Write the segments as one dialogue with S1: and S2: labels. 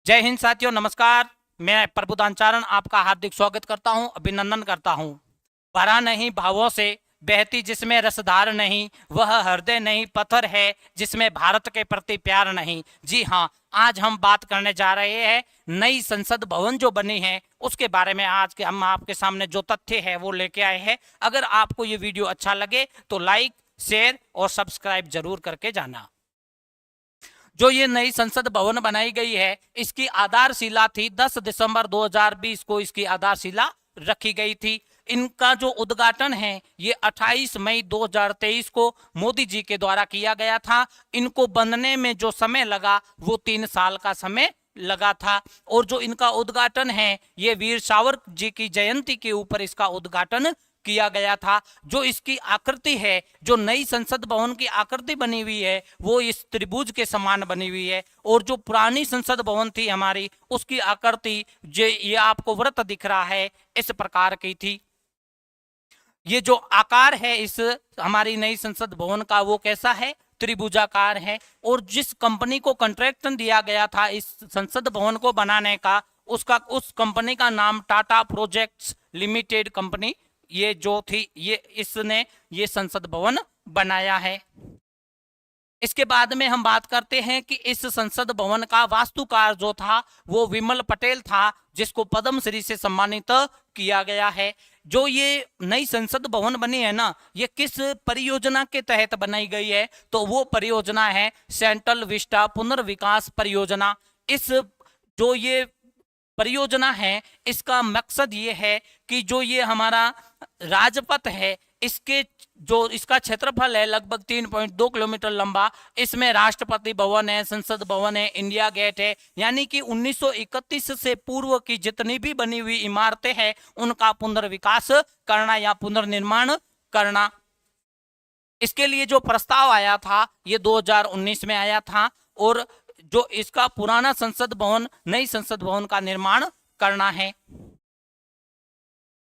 S1: जय हिंद साथियों, नमस्कार। मैं प्रबुद्धाचारण आपका हार्दिक स्वागत करता हूं, अभिनंदन करता हूं। भरा नहीं भावों से, बहती जिसमें रसधार नहीं, वह हृदय नहीं पत्थर है जिसमें भारत के प्रति प्यार नहीं। जी हाँ, आज हम बात करने जा रहे हैं नई संसद भवन जो बनी है उसके बारे में। आज के हम आपके सामने जो तथ्य है वो लेके आए हैं। अगर आपको ये वीडियो अच्छा लगे तो लाइक, शेयर और सब्सक्राइब जरूर करके जाना। जो ये नई संसद भवन बनाई गई है इसकी आधारशिला थी 10 दिसंबर 2020 को इसकी आधारशिला रखी गई थी। इनका जो उद्घाटन है ये 28 मई 2023 को मोदी जी के द्वारा किया गया था। इनको बनने में जो समय लगा वो 3 साल का समय लगा था। और जो इनका उद्घाटन है ये वीर सावरकर जी की जयंती के ऊपर इसका उद्घाटन किया गया था। जो इसकी आकृति है, जो नई संसद भवन की आकृति बनी हुई है वो इस त्रिभुज के समान बनी हुई है। और जो पुरानी संसद भवन थी हमारी उसकी आकृति जो ये आपको वृत्त दिख रहा है इस प्रकार की थी। ये जो आकार है इस हमारी नई संसद भवन का वो कैसा है, त्रिभुजाकार है। और जिस कंपनी को कॉन्ट्रैक्ट दिया गया था इस संसद भवन को बनाने का उस कंपनी का नाम टाटा प्रोजेक्ट्स लिमिटेड कंपनी ये जो थी ये इसने ये संसद भवन बनाया है। इसके बाद में हम बात करते हैं कि इस संसद भवन का वास्तुकार जो था वो विमल पटेल था जिसको पद्मश्री से सम्मानित किया गया है। जो ये नई संसद भवन बनी है ना ये किस परियोजना के तहत बनाई गई है तो वो परियोजना है सेंट्रल विस्टा पुनर्विकास परियोजना। इस जो ये परियोजना है इसका मकसद ये है कि जो ये हमारा राजपथ है इसके जो इसका क्षेत्रफल है लगभग 3.2 किलोमीटर लंबा। इसमें राष्ट्रपति भवन है, संसद भवन है, इंडिया गेट है, यानी कि 1931 से पूर्व की जितनी भी बनी हुई इमारतें हैं उनका पुनर्विकास करना या पुनर्निर्माण करना। इसके लिए जो प्रस्ताव आया था ये 2019 में आया था। और जो इसका पुराना संसद भवन नई संसद भवन का निर्माण करना है।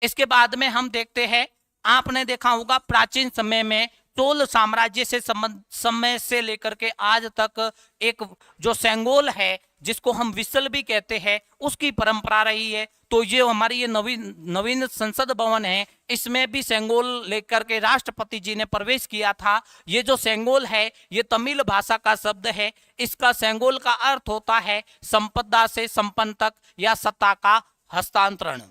S1: इसके बाद में हम देखते हैं, आपने देखा होगा प्राचीन समय में चोल साम्राज्य से समय से लेकर के आज तक एक जो सेंगोल है जिसको हम विसल भी कहते हैं उसकी परंपरा रही है। तो ये हमारी ये नवीन संसद भवन है इसमें भी सेंगोल लेकर के राष्ट्रपति जी ने प्रवेश किया था। ये जो सेंगोल है ये तमिल भाषा का शब्द है। इसका सेंगोल का अर्थ होता है संपदा से संपन्न तक या सत्ता का हस्तांतरण।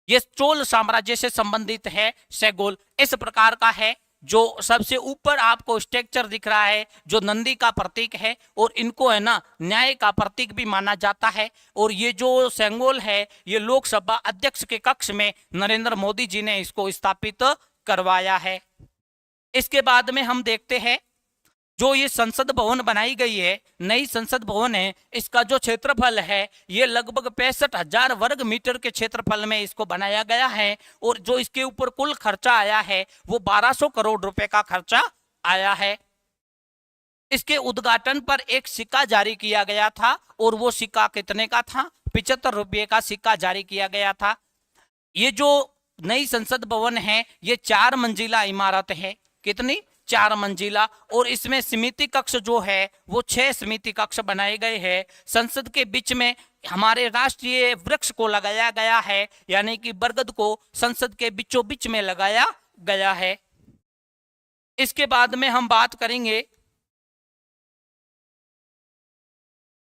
S1: ये चोल साम्राज्य से संबंधित है सेंगोल। इस प्रकार का है। जो सबसे ऊपर आपको स्ट्रक्चर दिख रहा है जो नंदी का प्रतीक है और इनको है ना न्याय का प्रतीक भी माना जाता है। और ये जो सेंगोल है ये लोकसभा अध्यक्ष के कक्ष में नरेंद्र मोदी जी ने इसको स्थापित करवाया है। इसके बाद में हम देखते हैं जो ये संसद भवन बनाई गई है नई संसद भवन है इसका जो क्षेत्रफल है ये लगभग 65,000 वर्ग मीटर के क्षेत्रफल में इसको बनाया गया है। और जो इसके ऊपर कुल खर्चा आया है वो 1200 करोड़ रुपए का खर्चा आया है। इसके उद्घाटन पर एक सिक्का जारी किया गया था और वो सिक्का कितने का था, 75 रुपये का सिक्का जारी किया गया था। ये जो नई संसद भवन है ये 4 मंजिला इमारत है। कितनी, 4 मंजिला। और इसमें समिति कक्ष जो है वो 6 समिति कक्ष बनाए गए हैं। संसद के बीच में हमारे राष्ट्रीय वृक्ष को लगाया गया है यानी कि बरगद को संसद के बीचों बीच में लगाया गया है। इसके बाद में हम बात करेंगे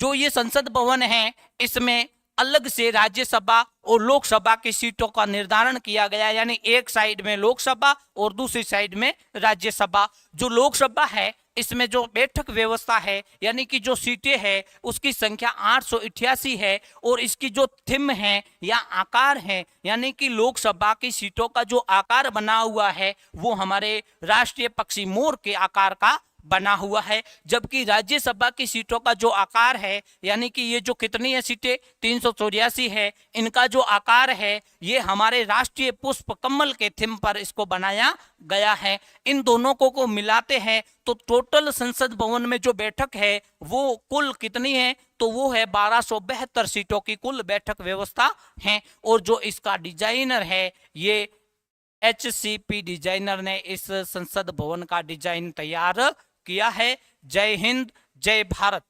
S1: जो ये संसद भवन है इसमें अलग से राज्यसभा और लोकसभा की सीटों का निर्धारण किया गया, यानी एक साइड में लोकसभा और दूसरी साइड में राज्यसभा। जो लोकसभा है इसमें जो बैठक व्यवस्था है यानी कि जो सीटें हैं उसकी संख्या 888 है। और इसकी जो थीम है या आकार है यानी कि लोकसभा की सीटों का जो आकार बना हुआ है वो हमारे राष्ट्रीय पक्षी मोर के आकार का बना हुआ है। जबकि राज्यसभा की सीटों का जो आकार है यानी कि ये जो कितनी है सीटें 384 है, इनका जो आकार है ये हमारे राष्ट्रीय पुष्प कमल के थीम पर इसको बनाया गया है। इन दोनों को मिलाते हैं तो टोटल संसद भवन में जो बैठक है वो कुल कितनी है तो वो है 1272 सीटों की कुल बैठक व्यवस्था है। और जो इसका डिजाइनर है ये HCP डिजाइनर ने इस संसद भवन का डिजाइन तैयार किया है। जय हिंद, जय भारत।